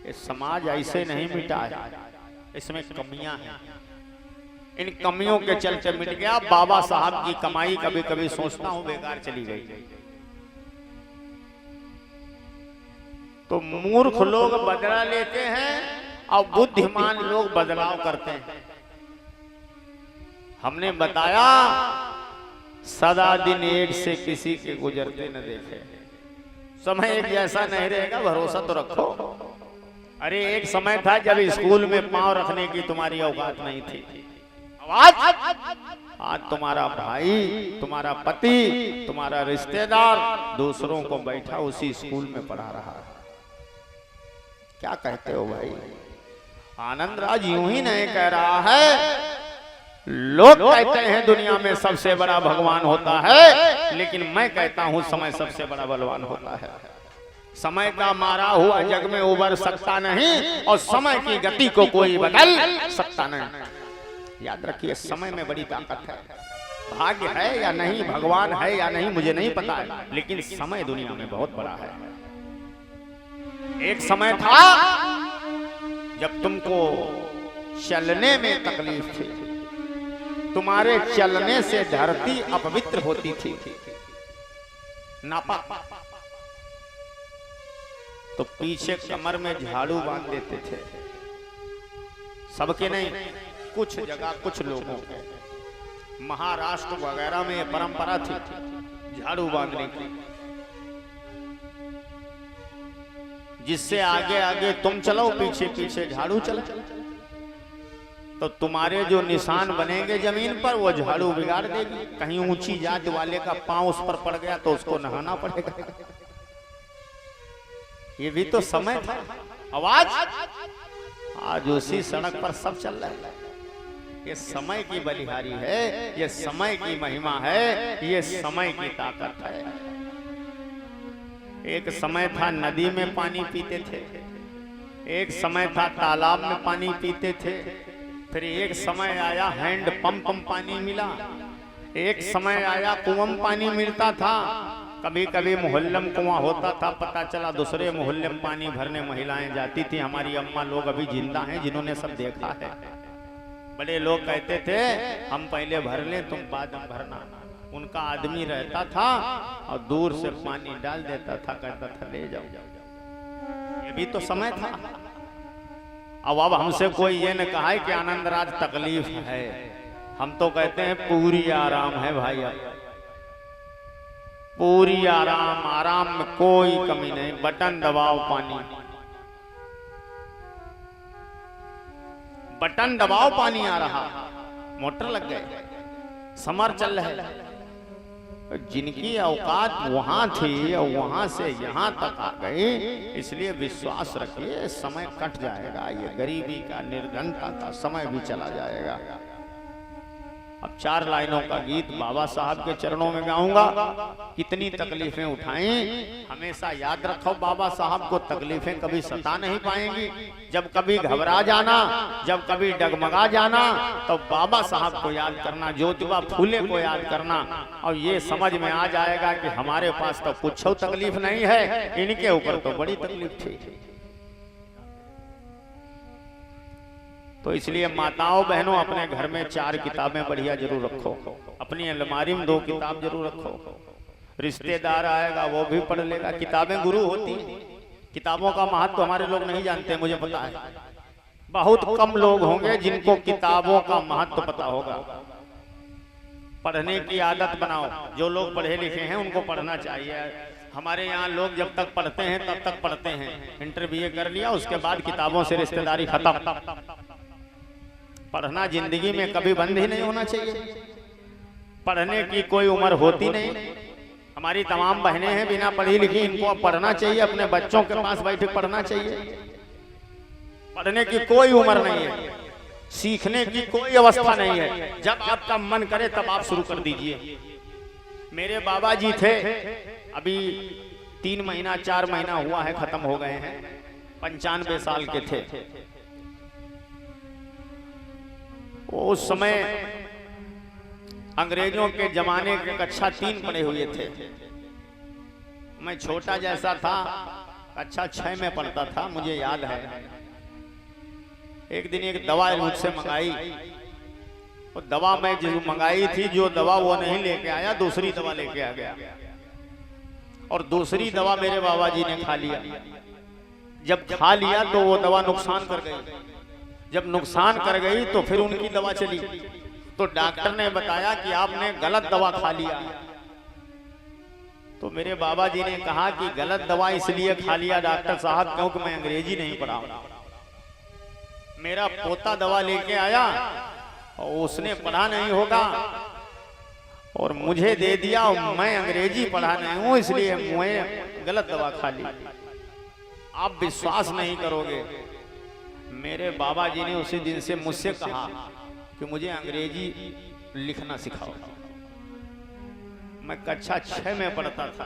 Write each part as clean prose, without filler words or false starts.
ये समाज ऐसे नहीं मिटा है, इसमें कमियां हैं। इन कमियों के चलते मिट गया। बाबा साहब की कमाई कभी कभी सोचता हूं बेकार चली गई। तो मूर्ख लोग बदला लेते हैं और बुद्धिमान लोग बदलाव करते हैं। हमने बताया सदा दिन एक से किसी के गुजरते न देखे। समय एक जैसा नहीं रहेगा, भरोसा तो रखो। अरे एक समय था जब स्कूल में पांव रखने की तुम्हारी औकात नहीं थी। आज तुम्हारा भाई, तुम्हारा पति, तुम्हारा रिश्तेदार दूसरों को बैठा उसी स्कूल में पढ़ा रहा है। क्या कहते हो भाई? आनंद राज यूं ही नहीं कह रहा है। लोग कहते हैं दुनिया में सबसे बड़ा भगवान होता है, लेकिन मैं कहता हूं समय सबसे बड़ा बलवान होता है। समय का मारा हुआ जग में उबर सकता नहीं और समय की गति को कोई बदल सकता नहीं। याद रखिए, समय में बड़ी ताकत है। भाग्य है या नहीं, भगवान है या नहीं, मुझे नहीं पता है, लेकिन समय दुनिया में बहुत बड़ा है। एक समय था जब तुमको चलने में तकलीफ थी, तुम्हारे चलने से धरती अपवित्र होती थी, नापाक, तो पीछे कमर में झाड़ू बांध देते थे। सबके नहीं, कुछ जगह कुछ लोगों के, महाराष्ट्र वगैरह में परंपरा थी झाड़ू बांधने की, जिससे आगे आगे तुम चलो, पीछे पीछे झाड़ू चलो, तो तुम्हारे जो निशान बनेंगे जमीन पर वो झाड़ू बिगाड़ देगी। कहीं ऊंची जात वाले का पांव उस पर पड़ गया तो उसको नहाना पड़ेगा। ये भी तो समय था। आवाज आज उसी सड़क पर सब चल रहा है। ये समय की बलिहारी है, ये समय की महिमा है, ये समय की ताकत है। एक समय था नदी में पानी पीते थे, एक समय था तालाब में पानी पीते थे, फिर एक समय आया हैंड पंप पानी मिला, एक समय आया कुआं पानी मिलता था। कभी कभी मोहल्ले में कुआं होता था, पता चला दूसरे मोहल्ले में पानी भरने महिलाएं जाती थी। हमारी अम्मा लोग अभी जिंदा हैं जिन्होंने सब देखा है। बड़े लोग कहते थे हम पहले भर लें, तुम बाद में भरना। उनका आदमी रहता था और दूर से पानी डाल देता था, कहता था ले जाओ। ये भी तो समय था। अब हमसे कोई ये न कहा है कि आनंद राज तकलीफ है। हम तो कहते हैं पूरी आराम है भाई, अब पूरी आराम, आराम में कोई कमी नहीं। बटन दबाओ, पानी बटन दबाओ, पानी आ रहा, मोटर लग गए, समर चल रहे। जिनकी औकात वहां थी और वहां से यहां तक आ गई, इसलिए विश्वास रखिए समय कट जाएगा। ये गरीबी का, निर्धनता का समय भी चला जाएगा। अब 4 लाइनों का गीत बाबा साहब के चरणों में गाऊंगा। कितनी तकलीफें उठाएं, हमेशा याद रखो बाबा साहब को तकलीफें कभी सता नहीं पाएंगी। जब कभी घबरा जाना, जब कभी डगमगा जाना, तो बाबा साहब को याद करना, ज्योतिबा फूले को याद करना, और ये समझ में आ जाएगा कि हमारे पास तो कुछ तकलीफ नहीं है, इनके ऊपर तो बड़ी तकलीफ थी। तो इसलिए माताओं बहनों, अपने घर में 4 किताबें बढ़िया जरूर रखो, अपनी अलमारी में 2 किताब जरूर रखो। रिश्तेदार आएगा वो भी पढ़ लेगा। किताबें गुरु होती। किताबों का महत्व हमारे लोग नहीं जानते, मुझे पता है। बहुत कम लोग होंगे जिनको किताबों का महत्व पता होगा। पढ़ने की आदत बनाओ। जो लोग पढ़े लिखे हैं उनको पढ़ना चाहिए। हमारे यहाँ लोग जब तक पढ़ते हैं तब तक पढ़ते हैं। इंटर BA कर लिया, उसके बाद किताबों से रिश्तेदारी खत्म। पढ़ना जिंदगी में कभी बंद ही नहीं होना चाहिए। पढ़ने की कोई उम्र होती नहीं। हमारी तमाम बहनें हैं बिना पढ़ी लिखी, इनको अब पढ़ना चाहिए। अपने बच्चों के पास बैठे पढ़ना चाहिए। पढ़ने की कोई उम्र नहीं है, सीखने की कोई अवस्था नहीं है। जब आपका मन करे तब आप शुरू कर दीजिए। मेरे बाबा जी थे, अभी 3 महीना 4 महीना हुआ है, खत्म हो गए हैं। 95 साल के थे। उस समय अंग्रेजों के जमाने के कक्षा 3 पढ़े हुए थे। मैं छोटा जैसा था, कक्षा 6 में पढ़ता था, मुझे याद है। एक दिन एक दवा मुझसे मंगाई, वो दवा मैं जो मंगाई थी, जो दवा वो नहीं लेके आया, दूसरी दवा लेके आ गया। और दूसरी दवा मेरे बाबा जी ने खा लिया। जब खा लिया तो वो दवा नुकसान कर गई। जब नुकसान कर गई तो फिर उनकी दवा चली। तो डॉक्टर ने बताया कि आपने गलत दवा खा लिया। तो मेरे बाबा जी ने कहा कि गलत दवा इसलिए खा लिया डॉक्टर साहब क्योंकि मैं अंग्रेजी नहीं पढ़ा। मेरा पोता दवा लेके आया और उसने पढ़ा नहीं होगा और मुझे दे दिया, और मैं अंग्रेजी पढ़ा नहीं हूं इसलिए मैं गलत दवा खा ली। आप विश्वास नहीं करोगे, मेरे बाबा जी ने उसी दिन से मुझसे कहा कि मुझे अंग्रेजी लिखना सिखाओ। मैं कक्षा 6 में पढ़ता था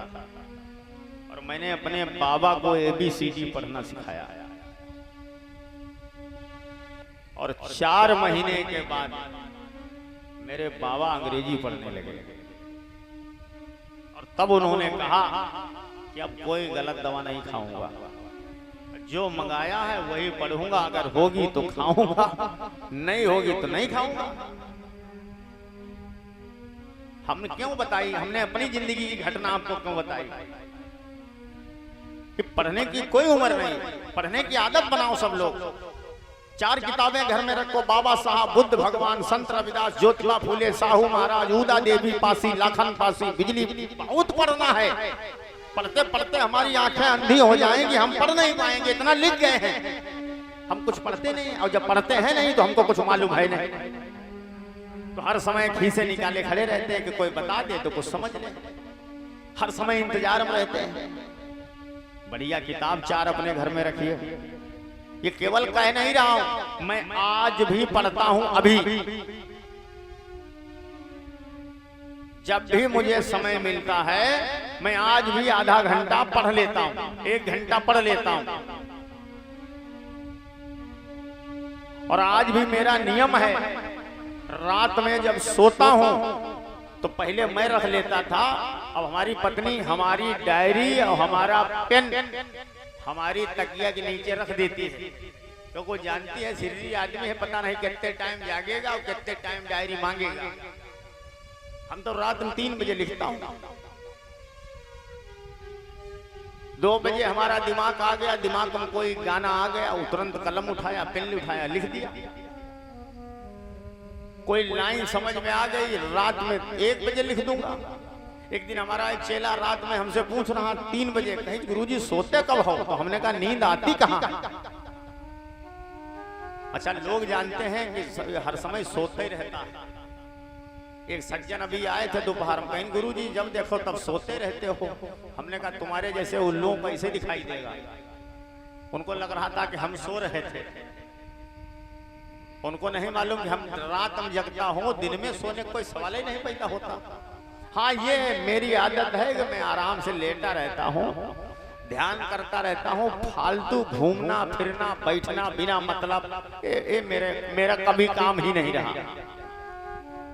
और मैंने अपने बाबा को ABCD पढ़ना सिखाया। और 4 महीने के बाद मेरे बाबा अंग्रेजी पढ़ने लगे। और तब उन्होंने कहा कि अब कोई गलत दवा नहीं खाऊंगा, जो मंगाया है वही पढ़ूंगा, अगर होगी तो खाऊंगा, नहीं होगी तो नहीं खाऊंगा। हमने क्यों बताई? हमने अपनी जिंदगी की घटना आपको क्यों बताई कि पढ़ने की कोई उम्र नहीं, पढ़ने की आदत बनाओ सब लोग। 4 किताबें घर में रखो, बाबा साहब, बुद्ध भगवान, संत रविदास, ज्योतिबा फूले, साहू महाराज, उदा देवी पासी, लाखन पासी, बिजली, बहुत पढ़ना है। पढ़ते पढ़ते हमारी आंखें अंधी हो जाएंगी, हम पढ़ नहीं पाएंगे, इतना लिख गए हैं, हम कुछ पढ़ते नहीं। और जब पढ़ते हैं नहीं तो हमको कुछ मालूम है नहीं, तो हर समय खीसे निकाले खड़े रहते हैं कि कोई बता दे तो कुछ समझ ले। हर समय इंतजार में रहते हैं। बढ़िया किताब 4 अपने घर में रखिए। ये केवल कह नहीं रहा हूं, मैं आज भी पढ़ता हूं। अभी जब भी मुझे समय मिलता है मैं आज भी आधा घंटा पढ़ लेता हूं, 1 घंटा पढ़ लेता हूं। और आज भी मेरा नियम है, रात में जब सोता हूं तो पहले मैं रख लेता था, अब हमारी पत्नी हमारी डायरी और हमारा पेन हमारी तकिया के नीचे रख देती है, क्योंकि वो जानती है शरीरी आदमी है, पता नहीं कितने टाइम जागेगा और कितने टाइम डायरी मांगेगा। हम तो रात में 3 बजे लिखता हूं। 2 बजे हमारा दिमाग आ गया, दिमाग में कोई गाना आ गया, तुरंत कलम उठाया, पेन उठाया, लिख दिया। कोई लाइन समझ में आ गई, रात में 1 बजे लिख दूंगा। एक दिन हमारा एक चेला रात में हमसे पूछ रहा 3 बजे, कहीं गुरुजी सोते कब हो? तो हमने कहा नींद आती कहां। अच्छा, लोग जानते हैं कि हर समय सोते ही रहता है। एक सज्जन अभी आए थे दोपहर में, कहीं गुरुजी जब देखो तब सोते रहते हो। हमने कहा तुम्हारे जैसे उल्लुओं को ऐसे दिखाई देगा। उनको लग रहा था कि हम सो रहे थे, उनको नहीं मालूम कि हम रात में जगता हूं, दिन में सोने का कोई सवाल ही नहीं पैदा होता। हाँ, ये मेरी आदत है कि मैं आराम से लेटा रहता हूँ, ध्यान करता रहता हूँ। फालतू घूमना फिरना बैठना बिना मतलब ये मेरा कभी काम ही नहीं रहा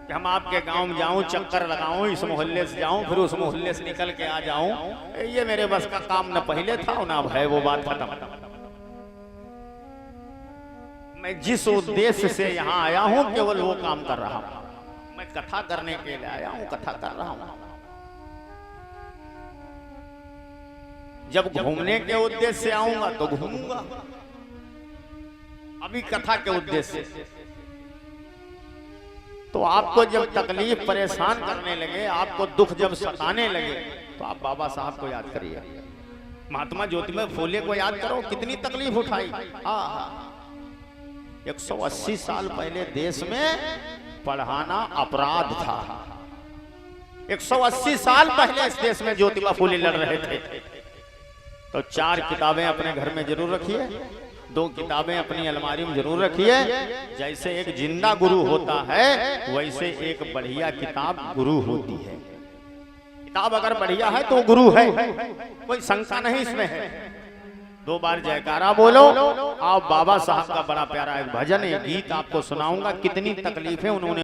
कि हम आपके गांव में जाऊं, चक्कर लगाऊं, इस मोहल्ले से जाऊं, फिर उस मोहल्ले से निकल के आ जाऊं। ये मेरे बस का काम न पहले था न अब है, वो बात खत्म। मैं जिस उद्देश्य से यहाँ आया हूं केवल वो काम कर रहा हूं। मैं कथा करने के लिए आया हूं, कथा कर रहा हूं। जब घूमने के उद्देश्य से आऊंगा तो घूमूंगा, अभी कथा के उद्देश्य से। तो आपको जब तकलीफ परेशान करने लगे, आपको दुख जब सताने लगे, तो आप बाबा साहब को याद करिए, महात्मा ज्योतिबा फूले को याद करो। कितनी तकलीफ उठाई। 180 साल पहले देश में पढ़ाना अपराध था। 180 साल पहले इस देश में ज्योतिबा फूले लड़ रहे थे। तो 4 किताबें अपने घर में जरूर रखिए, 2 किताबें अपनी अलमारी में जरूर रखिए। जैसे एक जिंदा गुरु होता है वैसे एक बढ़िया किताब गुरु होती है। किताब अगर बढ़िया है तो गुरु है, कोई शंका नहीं इसमें है। 2 बार जयकारा बोलो। आप बाबा साहब का बड़ा प्यारा एक भजन, एक गीत आपको सुनाऊंगा। कितनी तकलीफें उन्होंने